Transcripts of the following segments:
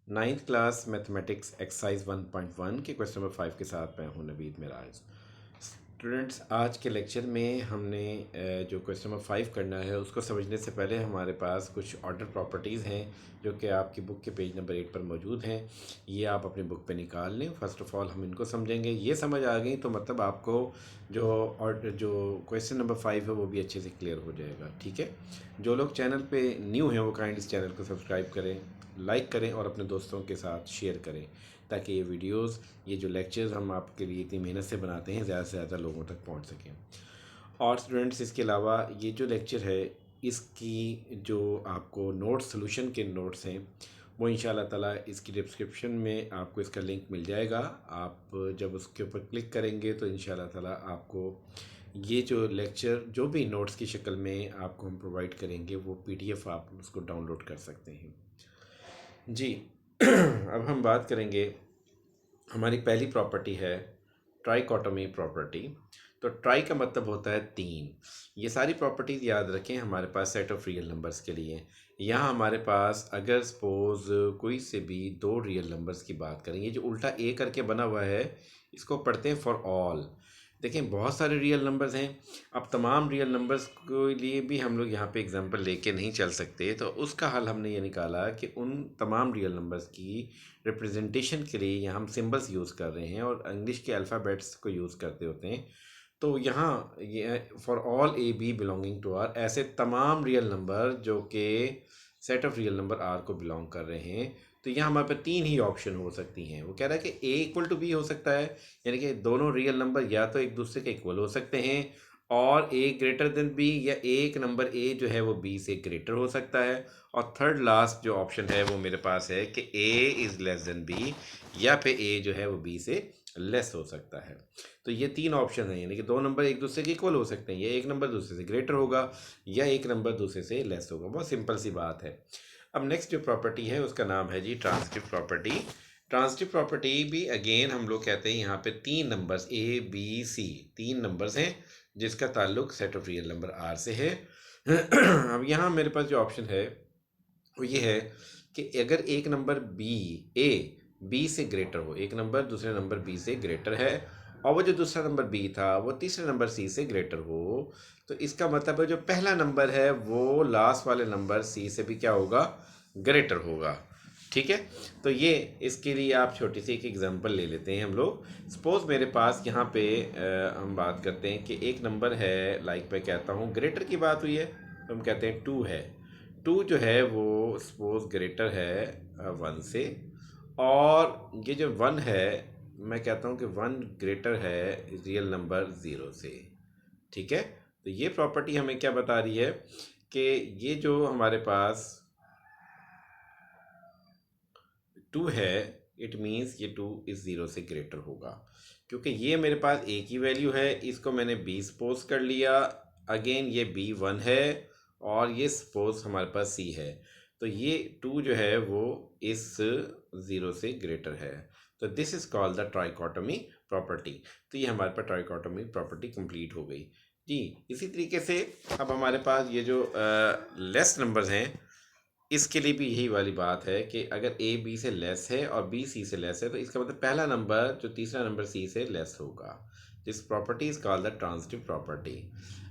Ninth class mathematics exercise 1.1 के question number 5 के साथ मैं हूं नवीद मिराज। स्टूडेंट्स, आज के लेक्चर में हमने जो क्वेश्चन नंबर 5 करना है उसको समझने से पहले हमारे पास कुछ ऑर्डर प्रॉपर्टीज़ हैं जो कि आपकी बुक के पेज नंबर 8 पर मौजूद हैं। ये आप अपनी बुक पे निकाल लें। फ़र्स्ट ऑफ़ ऑल हम इनको समझेंगे। ये समझ आ गई तो मतलब आपको जो क्वेश्चन नंबर 5 है वो भी अच्छे से क्लियर हो जाएगा। ठीक है, जो लोग चैनल पे न्यू हैं वो काइंडली इस चैनल को सब्सक्राइब करें, लाइक करें और अपने दोस्तों के साथ शेयर करें, ताकि ये वीडियोस, ये जो लेक्चर्स हम आपके लिए इतनी मेहनत से बनाते हैं, ज़्यादा से ज़्यादा लोगों तक पहुंच सकें। और स्टूडेंट्स, इसके अलावा ये जो लेक्चर है इसकी जो आपको नोट्स, सोल्यूशन के नोट्स हैं, वो इंशाल्लाह ताला इसकी डिस्क्रिप्शन में आपको इसका लिंक मिल जाएगा। आप जब उसके ऊपर क्लिक करेंगे तो इंशाल्लाह ताला आपको ये जो लेक्चर जो भी नोट्स की शक्ल में आपको हम प्रोवाइड करेंगे वो पीडीएफ आप उसको डाउनलोड कर सकते हैं जी। अब हम बात करेंगे, हमारी पहली प्रॉपर्टी है ट्राइकोटोमी प्रॉपर्टी। तो ट्राई का मतलब होता है तीन। ये सारी प्रॉपर्टीज़ याद रखें हमारे पास सेट ऑफ रियल नंबर्स के लिए। यहाँ हमारे पास अगर सपोज कोई से भी दो रियल नंबर्स की बात करें, ये जो उल्टा ए करके बना हुआ है इसको पढ़ते हैं फॉर ऑल। देखें, बहुत सारे रियल नंबर्स हैं। अब तमाम रियल नंबर्स के लिए भी हम लोग यहाँ पे एग्जांपल लेके नहीं चल सकते, तो उसका हल हमने ये निकाला कि उन तमाम रियल नंबर्स की रिप्रेजेंटेशन के लिए यहाँ हम सिंबल्स यूज़ कर रहे हैं और इंग्लिश के अल्फ़ाबेट्स को यूज़ करते होते हैं। तो यहाँ ये for all a b belonging to R, ऐसे तमाम रियल नंबर जो कि set of real number R को बिलोंग कर रहे हैं, तो यहाँ हमारे पास तीन ही ऑप्शन हो सकती हैं। वो कह रहा है कि ए इक्वल टू बी हो सकता है, यानी कि दोनों रियल नंबर या तो एक दूसरे के इक्वल हो सकते हैं, और ए ग्रेटर देन बी, या एक नंबर ए जो है वो बी से ग्रेटर हो सकता है। और थर्ड लास्ट जो ऑप्शन है वो मेरे पास है कि a is less than b, या फिर ए जो है वो बी से लेस हो सकता है। तो ये तीन ऑप्शन हैं, यानी कि दो नंबर एक दूसरे के इक्वल हो सकते हैं, या एक नंबर दूसरे से ग्रेटर होगा, या एक नंबर दूसरे से लेस होगा। बहुत सिंपल सी बात है। अब नेक्स्ट जो प्रॉपर्टी है उसका नाम है जी ट्रांजिटिव प्रॉपर्टी। ट्रांजिटिव प्रॉपर्टी भी अगेन हम लोग कहते हैं यहाँ पे तीन नंबर्स ए बी सी, तीन नंबर्स हैं जिसका ताल्लुक set of real number R से है। अब यहाँ मेरे पास जो ऑप्शन है वो ये है कि अगर एक नंबर बी ए बी से ग्रेटर हो, एक नंबर दूसरे नंबर बी से ग्रेटर है, और वो जो दूसरा नंबर बी था वो तीसरे नंबर सी से ग्रेटर हो, तो इसका मतलब है जो पहला नंबर है वो लास्ट वाले नंबर सी से भी क्या होगा, ग्रेटर होगा। ठीक है, तो ये इसके लिए आप छोटी सी एक एग्जांपल ले लेते हैं हम लोग। सपोज मेरे पास यहाँ पे हम बात करते हैं कि एक नंबर है, लाइक मैं कहता हूँ ग्रेटर की बात हुई है, तो हम कहते हैं टू है। टू जो है वो सपोज ग्रेटर है वन से, और ये जो वन है मैं कहता हूँ कि वन ग्रेटर है रियल नंबर ज़ीरो से। ठीक है, तो ये प्रॉपर्टी हमें क्या बता रही है कि ये जो हमारे पास टू है, इट मीन्स ये टू इस ज़ीरो से ग्रेटर होगा, क्योंकि ये मेरे पास ए की वैल्यू है, इसको मैंने बी सपोज कर लिया। अगेन ये बी वन है और ये सपोज हमारे पास सी है, तो ये टू जो है वो इस ज़ीरो से ग्रेटर है। तो this is called the trichotomy property. तो ये हमारे पास ट्राइकोटोमी प्रॉपर्टी कंप्लीट हो गई जी। इसी तरीके से अब हमारे पास ये जो लेस नंबर्स हैं, इसके लिए भी यही वाली बात है कि अगर ए बी से लेस है और बी सी से लेस है, तो इसका मतलब पहला नंबर जो तीसरा नंबर सी से लेस होगा। This property is called the transitive property.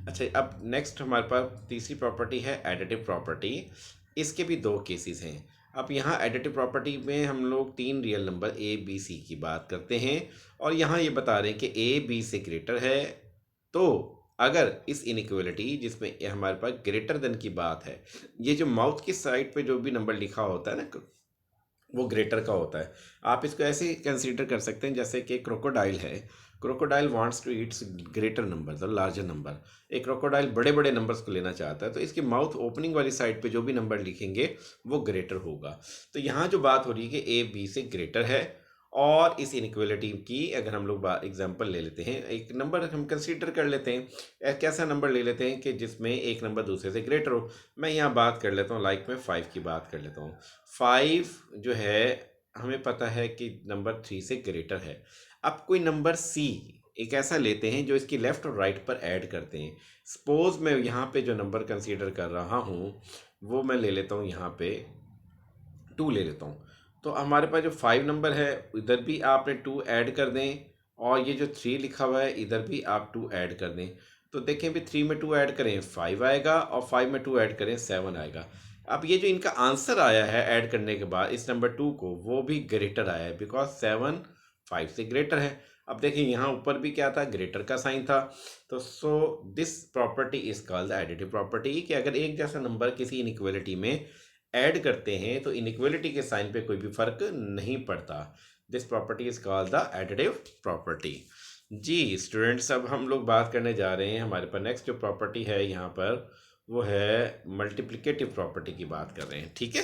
अच्छा, अब नेक्स्ट हमारे पास तीसरी प्रॉपर्टी है एडिटिव प्रॉपर्टी। इसके भी दो केसेस हैं। अब यहाँ एडिटिव प्रॉपर्टी में हम लोग तीन real number a b c की बात करते हैं, और यहाँ ये बता रहे हैं कि ए बी से ग्रेटर है। तो अगर इस इनइक्वलिटी जिसमें ये हमारे पास ग्रेटर देन की बात है, ये जो माउथ की साइड पे जो भी नंबर लिखा होता है ना, वो ग्रेटर का होता है। आप इसको ऐसे कंसीडर कर सकते हैं जैसे कि क्रोकोडाइल है, crocodile wants to eats greater number, the larger number. एक क्रोकोडाइल बड़े बड़े नंबर्स को लेना चाहता है, तो इसकी माउथ ओपनिंग वाली साइड पे जो भी नंबर लिखेंगे वो ग्रेटर होगा। तो यहाँ जो बात हो रही है कि ए बी से ग्रेटर है, और इस इनइक्वलिटी की अगर हम लोग एग्जांपल ले लेते हैं, एक नंबर हम कंसीडर कर लेते हैं, एक ऐसा नंबर ले लेते हैं कि जिसमें एक नंबर दूसरे से ग्रेटर हो। मैं यहाँ बात कर लेता हूँ, लाइक मैं 5 की बात कर लेता हूँ। 5 जो है हमें पता है कि नंबर 3 से ग्रेटर है। अब कोई नंबर सी एक ऐसा लेते हैं जो इसकी लेफ़्ट और राइट पर ऐड करते हैं। सपोज मैं यहाँ पे जो नंबर कंसीडर कर रहा हूँ वो मैं ले लेता हूँ, यहाँ पे 2 ले लेता हूँ। तो हमारे पास जो 5 नंबर है इधर भी आपने 2 ऐड कर दें, और ये जो 3 लिखा हुआ है इधर भी आप 2 ऐड कर दें। तो देखें भी 3 में 2 ऐड करें 5 आएगा, और 5 में 2 ऐड करें 7 आएगा। अब ये जो इनका आंसर आया है ऐड करने के बाद इस नंबर 2 को, वो भी ग्रेटर आया है, बिकॉज 7 5 से ग्रेटर है। अब देखिए यहाँ ऊपर भी क्या था, ग्रेटर का साइन था। तो so this property is called additive property, कि अगर एक जैसा नंबर किसी इनइक्वालिटी में ऐड करते हैं तो इनइक्वालिटी के साइन पे कोई भी फर्क नहीं पड़ता। This property is called the additive property. जी स्टूडेंट्स, अब हम लोग बात करने जा रहे हैं, हमारे पास नेक्स्ट जो प्रॉपर्टी है यहाँ पर वो है मल्टीप्लिकेटिव प्रॉपर्टी की बात कर रहे हैं, ठीक है।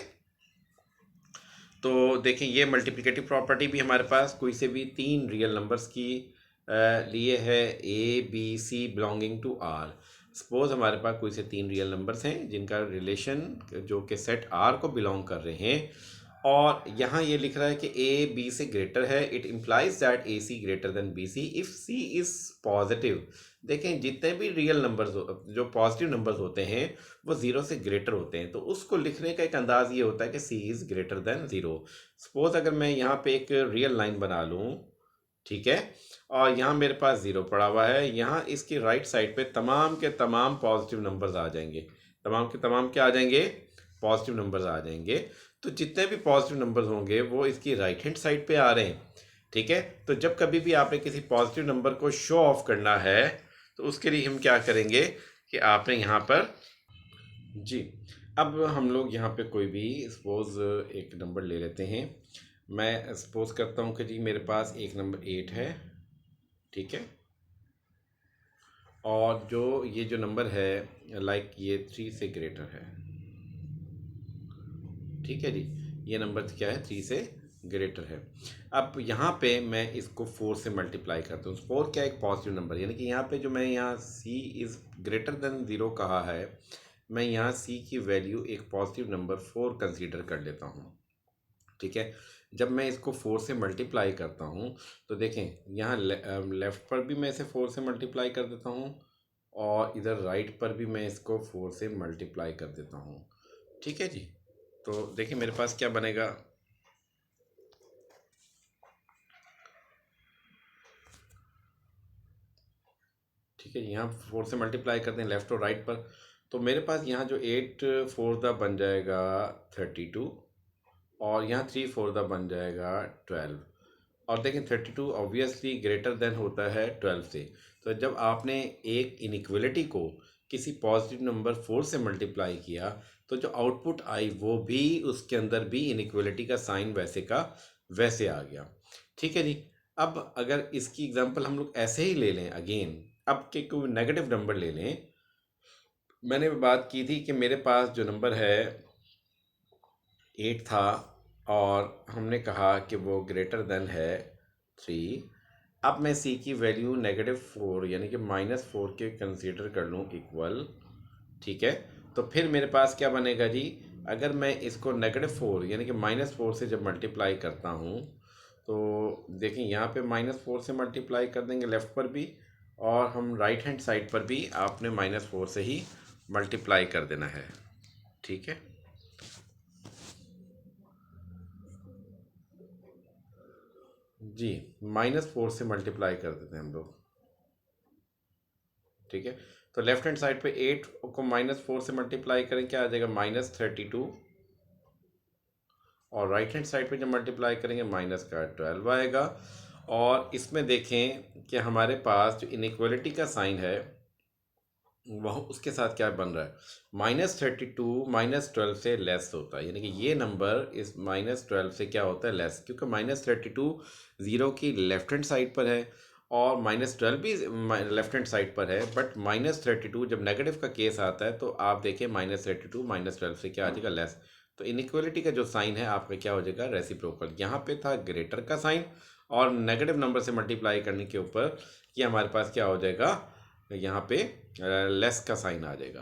तो देखें ये मल्टीप्लिकेटिव प्रॉपर्टी भी हमारे पास कोई से भी 3 रियल नंबर्स की लिए है, a b c belonging to R. Suppose हमारे पास कोई से 3 रियल नंबर्स हैं जिनका रिलेशन जो कि सेट आर को बिलोंग कर रहे हैं, और यहाँ ये लिख रहा है कि ए बी से ग्रेटर है। It implies that a c greater than B c if c is positive. देखें जितने भी रियल नंबर्स जो पॉजिटिव नंबर्स होते हैं वो 0 से ग्रेटर होते हैं, तो उसको लिखने का एक अंदाज ये होता है कि सी इज़ ग्रेटर देन 0। सपोज अगर मैं यहाँ पे एक रियल लाइन बना लूँ, ठीक है, और यहाँ मेरे पास 0 पड़ा हुआ है, यहाँ इसकी राइट साइड पे तमाम के तमाम पॉजिटिव नंबर्स आ जाएंगे, तमाम के तमाम क्या आ जाएंगे, पॉजिटिव नंबर्स आ जाएंगे। तो जितने भी पॉजिटिव नंबर्स होंगे वो इसकी राइट हैंड साइड पे आ रहे हैं, ठीक है। तो जब कभी भी आपने किसी पॉजिटिव नंबर को शो ऑफ करना है तो उसके लिए हम क्या करेंगे कि आपने यहाँ पर, जी अब हम लोग यहाँ पे कोई भी सपोज एक नंबर ले लेते हैं। मैं सपोज करता हूँ कि जी मेरे पास एक नंबर 8 है, ठीक है, और जो ये जो नंबर है लाइक ये 3 से ग्रेटर है, ठीक है जी, ये नंबर क्या है 3 से ग्रेटर है। अब यहाँ पे मैं इसको 4 से मल्टीप्लाई करता हूँ। 4 क्या एक पॉजिटिव नंबर, यानी कि यहाँ पे जो मैं यहाँ c इज़ ग्रेटर देन 0 कहा है, मैं यहाँ c की वैल्यू एक पॉजिटिव नंबर 4 कंसीडर कर लेता हूँ, ठीक है। जब मैं इसको 4 से मल्टीप्लाई करता हूँ तो देखें यहाँ लेफ़्ट पर भी मैं इसे 4 से मल्टीप्लाई कर देता हूँ, और इधर राइट पर भी मैं इसको 4 से मल्टीप्लाई कर देता हूँ, ठीक है जी। तो देखिए मेरे पास क्या बनेगा, ठीक है, यहाँ 4 से मल्टीप्लाई करते हैं लेफ़्ट और राइट पर, तो मेरे पास यहाँ जो 8 4 बन जाएगा 32, और यहाँ 3 4 बन जाएगा 12। और देखें 32 ऑब्वियसली ग्रेटर देन होता है 12 से। तो जब आपने एक इनइक्वालिटी को किसी पॉजिटिव नंबर 4 से मल्टीप्लाई किया तो जो आउटपुट आई वो भी उसके अंदर भी इनइक्वालिटी का साइन वैसे का वैसे आ गया, ठीक है जी। अब अगर इसकी एग्जांपल हम लोग ऐसे ही ले लें अगेन, अब के कोई नेगेटिव नंबर ले लें। मैंने बात की थी कि मेरे पास जो नंबर है 8 था, और हमने कहा कि वो ग्रेटर देन है 3। अब मैं सी की वैल्यू -4 यानी कि -4 के कंसीडर कर लूँ इक्वल, ठीक है। तो फिर मेरे पास क्या बनेगा जी, अगर मैं इसको -4 यानी कि -4 से जब मल्टीप्लाई करता हूँ तो देखिए यहाँ पे -4 से मल्टीप्लाई कर देंगे लेफ़्ट पर भी, और हम राइट हैंड साइड पर भी आपने -4 से ही मल्टीप्लाई कर देना है, ठीक है। जी -4 से मल्टीप्लाई कर देते हैं हम लोग, ठीक है। तो लेफ्ट हैंड साइड पे 8 को -4 से मल्टीप्लाई करें क्या आ जाएगा -32, और राइट हैंड साइड पे जब मल्टीप्लाई करेंगे -12 आएगा। और इसमें देखें कि हमारे पास जो इनइक्वालिटी का साइन है वह उसके साथ क्या बन रहा है, -32 -12 से लेस होता है, यानी कि ये नंबर इस -12 से क्या होता है, लेस, क्योंकि -32 ज़ीरो की लेफ्ट हैंड साइड पर है और -12 भी लेफ्ट हैंड साइड पर है, बट -32 जब नेगेटिव का केस आता है तो आप देखिए -32 -12 से क्या आ जाएगा, लेस। तो इनइक्वालिटी का जो साइन है आपका क्या हो जाएगा, रेसिप्रोकल। यहाँ पे था ग्रेटर का साइन, और नेगेटिव नंबर से मल्टीप्लाई करने के ऊपर ये हमारे पास क्या हो जाएगा, यहाँ पे लेस का साइन आ जाएगा।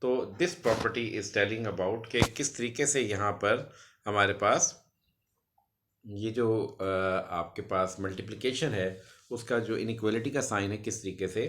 तो this property is telling about कि किस तरीके से यहाँ पर हमारे पास ये जो आपके पास मल्टीप्लिकेशन है उसका जो इनइक्वालिटी का साइन है किस तरीके से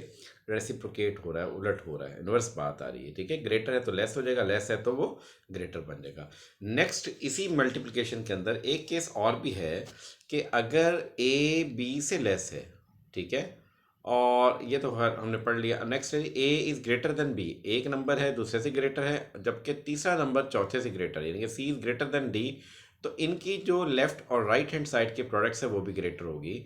रेसिप्रोकेट हो रहा है, उलट हो रहा है, इन्वर्स बात आ रही है। ठीक है, ग्रेटर है तो लेस हो जाएगा, लेस है तो वो ग्रेटर बन जाएगा। नेक्स्ट, इसी मल्टीप्लिकेशन के अंदर एक केस और भी है कि अगर ए बी से लेस है, ठीक है, और ये तो हमने पढ़ लिया। नेक्स्ट है a is greater than b, एक नंबर है दूसरे से ग्रेटर है, जबकि तीसरा नंबर चौथे से ग्रेटर है, यानी कि सी इज़ ग्रेटर देन डी, तो इनकी जो लेफ्ट और राइट हैंड साइड के प्रोडक्ट्स है वो भी ग्रेटर होगी।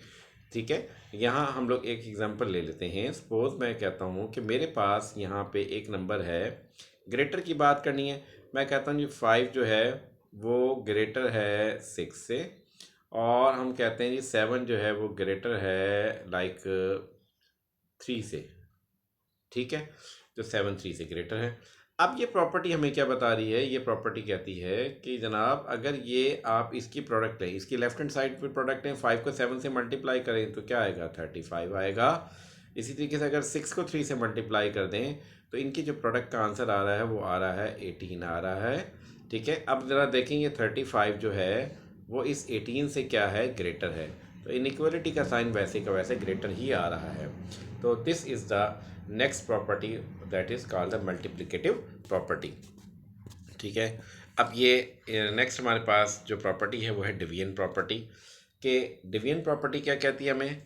ठीक है, यहाँ हम लोग एक एग्जांपल ले लेते हैं। सपोज मैं कहता हूँ कि मेरे पास यहाँ पे एक नंबर है, ग्रेटर की बात करनी है, मैं कहता हूँ जी 5 जो है वो ग्रेटर है 6 से, और हम कहते हैं जी 7 जो है वो ग्रेटर है लाइक 3 से। ठीक है, जो 7 3 से ग्रेटर है। अब ये प्रॉपर्टी हमें क्या बता रही है, ये प्रॉपर्टी कहती है कि जनाब अगर ये आप इसकी प्रोडक्ट है, इसकी लेफ्ट हैंड साइड पे प्रोडक्ट है, 5 को 7 से मल्टीप्लाई करें तो क्या आएगा, 35 आएगा। इसी तरीके से अगर 6 को 3 से मल्टीप्लाई कर दें तो इनकी जो प्रोडक्ट का आंसर आ रहा है वो आ रहा है 18 आ रहा है। ठीक है, अब ज़रा देखेंगे 35 जो है वो इस 18 से क्या है, ग्रेटर है, तो इनइक्वालिटी का साइन वैसे का वैसे ग्रेटर ही आ रहा है। तो this is the next property that is called the multiplicative property. ठीक है, अब ये नेक्स्ट हमारे पास जो प्रॉपर्टी है वो है डिवीजन प्रॉपर्टी। कि डिवीजन प्रॉपर्टी क्या कहती है हमें।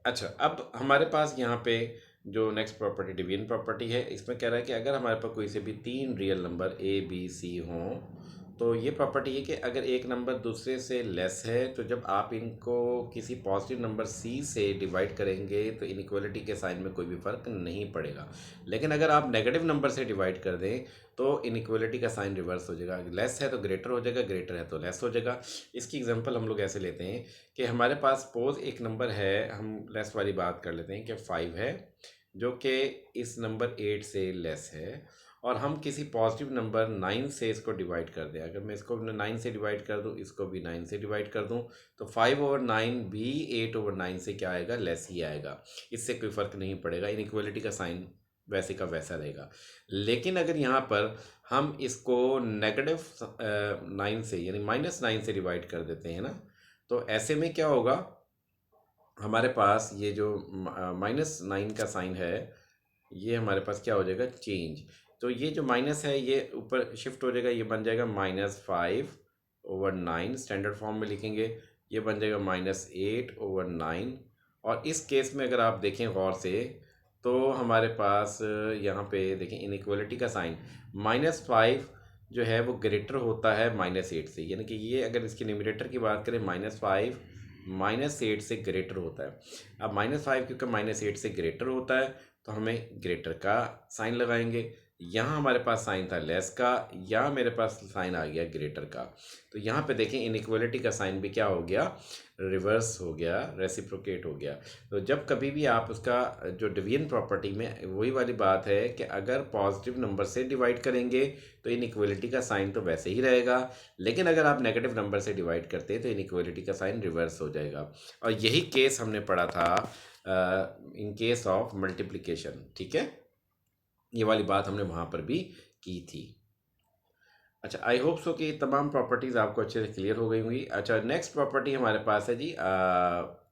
अच्छा, अब हमारे पास यहाँ पे जो नेक्स्ट प्रॉपर्टी डिवीजन प्रॉपर्टी है, इसमें कह रहा है कि अगर हमारे पास कोई से भी 3 real number a b c हों, तो ये प्रॉपर्टी है कि अगर एक नंबर दूसरे से लेस है तो जब आप इनको किसी पॉजिटिव नंबर सी से डिवाइड करेंगे तो इनइक्वालिटी के साइन में कोई भी फ़र्क नहीं पड़ेगा। लेकिन अगर आप नेगेटिव नंबर से डिवाइड कर दें तो इनइक्वालिटी का साइन रिवर्स हो जाएगा, लेस है तो ग्रेटर हो जाएगा, ग्रेटर है तो लेस हो जाएगा। इसकी एग्जांपल हम लोग ऐसे लेते हैं कि हमारे पास सपोज एक नंबर है, हम लेस वाली बात कर लेते हैं कि 5 है, जो कि इस नंबर 8 से लेस है, और हम किसी पॉजिटिव नंबर 9 से इसको डिवाइड कर दें। अगर मैं इसको 9 से डिवाइड कर दूं, इसको भी 9 से डिवाइड कर दूं, तो 5/9 भी 8/9 से क्या आएगा, लेस ही आएगा। इससे कोई फ़र्क नहीं पड़ेगा, इनइक्वालिटी का साइन वैसे का वैसा रहेगा। लेकिन अगर यहाँ पर हम इसको नेगेटिव 9 से यानी -9 से डिवाइड कर देते हैं ना, तो ऐसे में क्या होगा, हमारे पास ये जो -9 का साइन है ये हमारे पास क्या हो जाएगा, चेंज। तो ये जो माइनस है ये ऊपर शिफ्ट हो जाएगा, ये बन जाएगा -5/9, स्टैंडर्ड फॉर्म में लिखेंगे, ये बन जाएगा -8/9। और इस केस में अगर आप देखें गौर से तो हमारे पास यहाँ पे देखें इनइक्वालिटी का साइन -5 जो है वो ग्रेटर होता है -8 से, यानी कि ये अगर इसके न्यूमरेटर की बात करें -5 -8 से ग्रेटर होता है। अब -5 क्योंकि -8 से ग्रेटर होता है तो हमें ग्रेटर का साइन लगाएंगे। यहाँ हमारे पास साइन था लेस का, यहाँ मेरे पास साइन आ गया ग्रेटर का। तो यहाँ पे देखें इनइक्वालिटी का साइन भी क्या हो गया, रिवर्स हो गया, रेसिप्रोकेट हो गया। तो जब कभी भी आप उसका जो डिवीजन प्रॉपर्टी में वही वाली बात है कि अगर पॉजिटिव नंबर से डिवाइड करेंगे तो इनइक्वालिटी का साइन तो वैसे ही रहेगा, लेकिन अगर आप नेगेटिव नंबर से डिवाइड करते हैं तो इनइक्वालिटी का साइन रिवर्स हो जाएगा। और यही केस हमने पढ़ा था इन केस ऑफ मल्टीप्लिकेशन। ठीक है, ये वाली बात हमने वहाँ पर भी की थी। अच्छा, आई होप सो कि तमाम प्रॉपर्टीज़ आपको अच्छे से क्लियर हो गई होंगी। अच्छा, नेक्स्ट प्रॉपर्टी हमारे पास है जी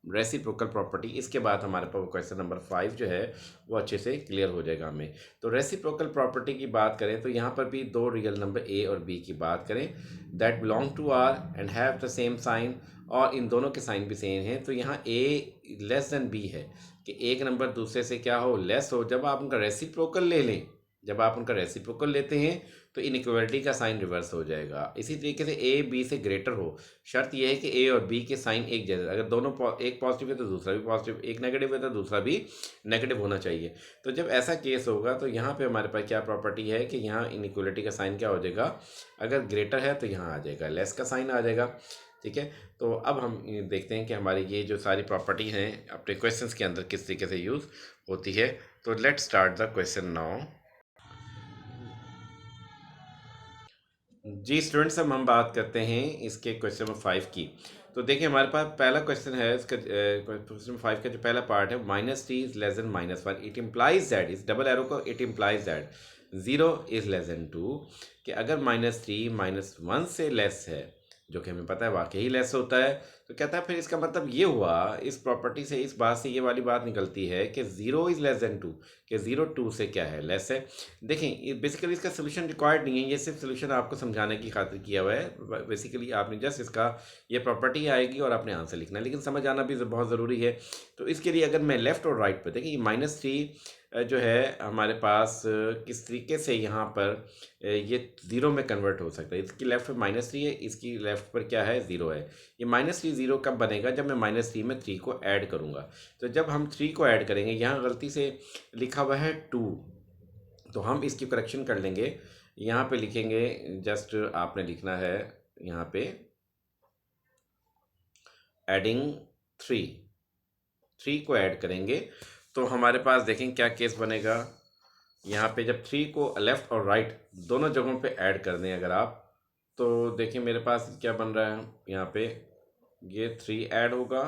रेसिप्रोकल प्रॉपर्टी। इसके बाद हमारे पास क्वेश्चन नंबर 5 जो है वो अच्छे से क्लियर हो जाएगा हमें। तो रेसिप्रोकल प्रॉपर्टी की बात करें तो यहाँ पर भी दो रियल नंबर ए और बी की बात करें that belong to R and have the same sign, और इन दोनों के साइन भी सेम हैं। तो यहाँ ए लेस देन बी है कि एक नंबर दूसरे से क्या हो, लेस हो। जब आप उनका रेसिप्रोकल ले लें, जब आप उनका रेसिप्रोकल लेते हैं तो इनइक्वालिटी का साइन रिवर्स हो जाएगा। इसी तरीके से ए बी से ग्रेटर हो, शर्त यह है कि ए और बी के साइन एक जैसे, अगर दोनों एक पॉजिटिव है तो दूसरा भी पॉजिटिव, एक नेगेटिव है तो दूसरा भी नेगेटिव होना चाहिए। तो जब ऐसा केस होगा तो यहाँ पे हमारे पास क्या प्रॉपर्टी है कि यहाँ इनइक्वालिटी का साइन क्या हो जाएगा, अगर ग्रेटर है तो यहाँ आ जाएगा, लेस का साइन आ जाएगा। ठीक है, तो अब हम देखते हैं कि हमारी ये जो सारी प्रॉपर्टी हैं अपने क्वेश्चंस के अंदर किस तरीके से यूज़ होती है। तो let's start the question now. जी स्टूडेंट्स, अब हम बात करते हैं इसके क्वेश्चन नंबर 5 की। तो देखिए हमारे पास पहला क्वेश्चन है, इसका क्वेश्चन नंबर 5 का जो पहला पार्ट है, -t is less then -1, it implies that, इस डबल एरो को, it implies that 0 is less then 2, कि अगर -3 -1 से लेस है जो कि हमें पता है वाकई ही लेस होता है। तो कहता है फिर इसका मतलब ये हुआ, इस प्रॉपर्टी से इस बात से ये वाली बात निकलती है कि zero is less than two, कि ज़ीरो टू से क्या है, लेस है। देखें बेसिकली इसका सोल्यूशन रिक्वायर्ड नहीं है, ये सिर्फ सोल्यूशन आपको समझाने की खातिर किया हुआ है। बेसिकली आपने जस्ट इसका ये प्रॉपर्टी आएगी और आपने आंसर लिखना है, लेकिन समझ आना भी बहुत ज़रूरी है। तो इसके लिए अगर मैं लेफ़्ट और राइट पर देखिए, -3 जो है हमारे पास किस तरीके से यहाँ पर ये ज़ीरो में कन्वर्ट हो सकता है। इसकी लेफ़्ट में -3 है, इसकी लेफ़्ट पर क्या है, ज़ीरो है। ये -3 ज़ीरो कब बनेगा, जब मैं -3 में 3 को ऐड करूँगा। तो जब हम 3 को ऐड करेंगे, यहाँ गलती से लिखा हुआ है 2, तो हम इसकी करेक्शन कर लेंगे। यहाँ पे लिखेंगे, जस्ट आपने लिखना है यहाँ पे एडिंग 3, 3 को ऐड करेंगे तो हमारे पास देखें क्या केस बनेगा। यहाँ पे जब 3 को लेफ़्ट और राइट दोनों जगहों पे ऐड कर दें अगर आप, तो देखिए मेरे पास क्या बन रहा है, यहाँ पे ये 3 ऐड होगा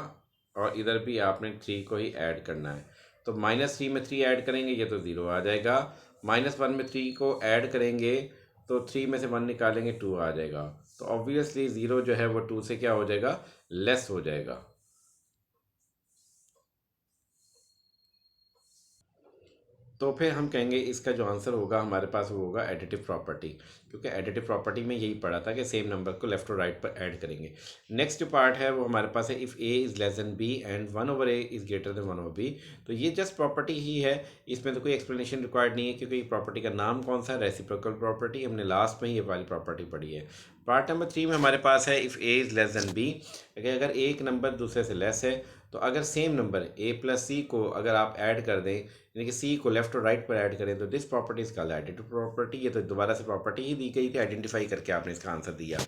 और इधर भी आपने 3 को ही ऐड करना है। तो -3 में 3 ऐड करेंगे, ये तो ज़ीरो आ जाएगा। -1 में 3 को ऐड करेंगे तो 3 में से 1 निकालेंगे, 2 आ जाएगा। तो ऑब्वियसली ज़ीरो जो है वो 2 से क्या हो जाएगा, लेस हो जाएगा। तो फिर हम कहेंगे इसका जो आंसर होगा हमारे पास वो होगा एडिटिव प्रॉपर्टी, क्योंकि एडिटिव प्रॉपर्टी में यही पढ़ा था कि सेम नंबर को लेफ्ट और राइट पर ऐड करेंगे। नेक्स्ट जो पार्ट है वो हमारे पास है if a is less than b and 1/a is greater than 1/b। तो ये जस्ट प्रॉपर्टी ही है, इसमें तो कोई एक्सप्लेनेशन रिक्वायर्ड नहीं है, क्योंकि प्रॉपर्टी का नाम कौन सा है, रेसिप्रोकल प्रॉपर्टी। हमने लास्ट में ही ये वाली प्रॉपर्टी पढ़ी है। पार्ट नंबर 3 में हमारे पास है if a is less than b, अगर एक नंबर दूसरे से लेस है, तो अगर same number a plus c को अगर आप ऐड कर दें, यानी कि सी को लेफ्ट और राइट पर ऐड करें, तो this property is called additive property. ये तो दोबारा से प्रॉपर्टी ही दी गई थी, आइडेंटिफाई करके आपने इसका आंसर दिया।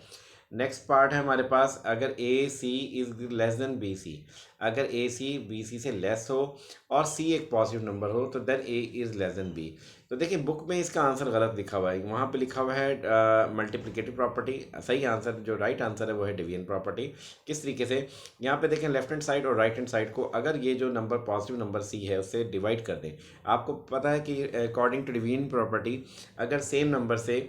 नेक्स्ट पार्ट है हमारे पास, अगर A C is less than B C, अगर ए सी बी सी से लेस हो और सी एक पॉजिटिव नंबर हो, तो then a is less than b. तो देखिए बुक में इसका आंसर गलत लिखा हुआ है, वहाँ पे लिखा हुआ है मल्टीप्लिकेटिव प्रॉपर्टी। सही आंसर, जो राइट आंसर है वो है डिवीजन प्रॉपर्टी। किस तरीके से, यहाँ पे देखें लेफ्ट हैंड साइड और राइट हैंड साइड को अगर ये जो नंबर पॉजिटिव नंबर सी है उससे डिवाइड कर दें। आपको पता है कि अकॉर्डिंग टू डिवीजन प्रॉपर्टी, अगर सेम नंबर से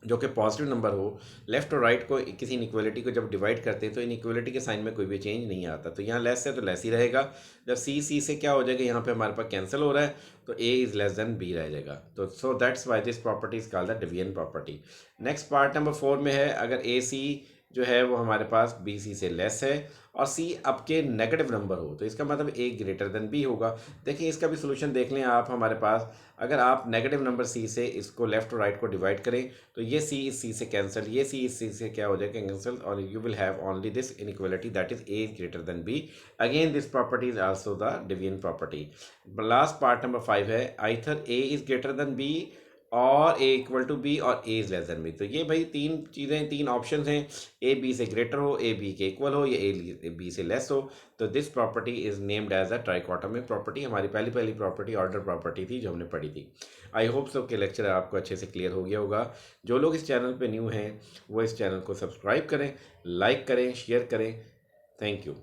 जो कि पॉजिटिव नंबर हो, लेफ्ट और राइट को किसी इनइक्वालिटी को जब डिवाइड करते हैं तो इनइक्वालिटी के साइन में कोई भी चेंज नहीं आता। तो यहाँ लेस है तो लेस ही रहेगा। जब सी से क्या हो जाएगा, यहाँ पे हमारे पास कैंसिल हो रहा है, तो a is less than b रह जाएगा। तो so that's why this property is called the division property. Next part number 4 में है, अगर ए सी जो है वो हमारे पास बी सी से लेस है और सी आपके नेगेटिव नंबर हो, तो इसका मतलब ए ग्रेटर देन बी होगा। देखिए इसका भी सोल्यूशन देख लें आप हमारे पास, अगर आप नेगेटिव नंबर सी से इसको लेफ्ट और राइट को डिवाइड करें, तो ये सी इस सी से कैंसिल, ये सी इस सी से क्या हो जाएगा, कैंसिल, और you will have only this inequality, that is a greater than b. Again this property is also the division property. Last part number 5 है, either a is greater than b और a equal to b और a is less than b. तो ये भाई तीन चीज़ें, तीन option हैं, ए बी से ग्रेटर हो, ए बी के इक्वल हो, या ए बी से लेस हो। तो this property is named as a trichotomic property. हमारी पहली प्रॉपर्टी ऑर्डर प्रॉपर्टी थी जो हमने पढ़ी थी। आई होप सो कि लेक्चर आपको अच्छे से क्लियर हो गया होगा। जो लोग इस चैनल पे न्यू हैं वो इस चैनल को सब्सक्राइब करें, लाइक करें, शेयर करें। Thank you.